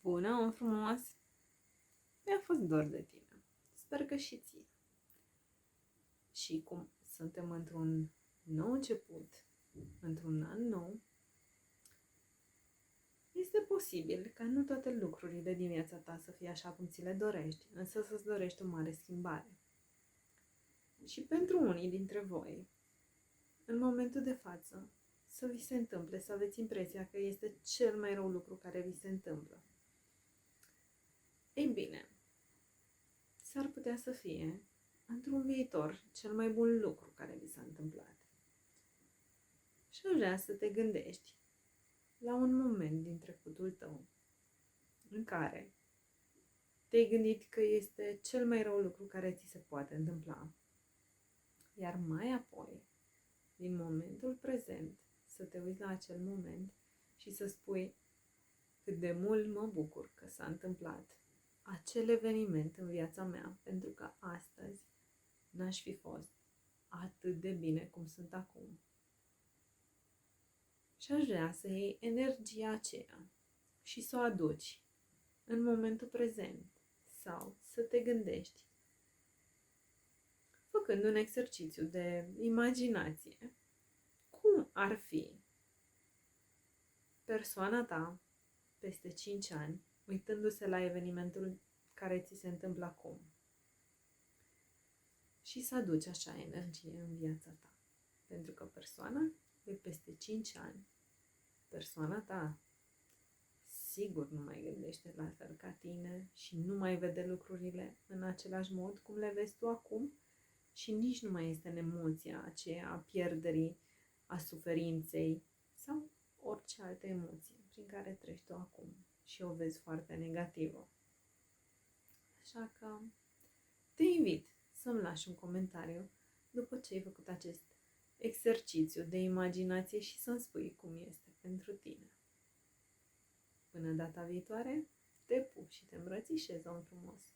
Bună, om frumos! Mi-a fost dor de tine. Sper că și ție. Și cum suntem într-un nou început, într-un an nou, este posibil ca nu toate lucrurile din viața ta să fie așa cum ți le dorești, însă să-ți dorești o mare schimbare. Și pentru unii dintre voi, în momentul de față, să vi se întâmple, să aveți impresia că este cel mai rău lucru care vi se întâmplă. Ei bine, s-ar putea să fie, într-un viitor, cel mai bun lucru care vi s-a întâmplat. Și aș vrea să te gândești la un moment din trecutul tău în care te-ai gândit că este cel mai rău lucru care ți se poate întâmpla. Iar mai apoi, din momentul prezent, să te uiți la acel moment și să spui cât de mult mă bucur că s-a întâmplat acel eveniment în viața mea, pentru că astăzi n-aș fi fost atât de bine cum sunt acum. Și aș vrea să iei energia aceea și să o aduci în momentul prezent sau să te gândești, făcând un exercițiu de imaginație, cum ar fi persoana ta peste 5 ani, uitându-se la evenimentul care ți se întâmplă acum. Și să aduci așa energie în viața ta. Pentru că persoana de peste 5 ani, persoana ta, sigur nu mai gândește la fel ca tine și nu mai vede lucrurile în același mod cum le vezi tu acum și nici nu mai este în emoția aceea a pierderii, a suferinței sau orice alte emoții prin care treci tu acum și o vezi foarte negativă. Așa că te invit să-mi lași un comentariu după ce ai făcut acest exercițiu de imaginație și să-mi spui cum este pentru tine. Până data viitoare, te pup și te îmbrățișez, om frumos!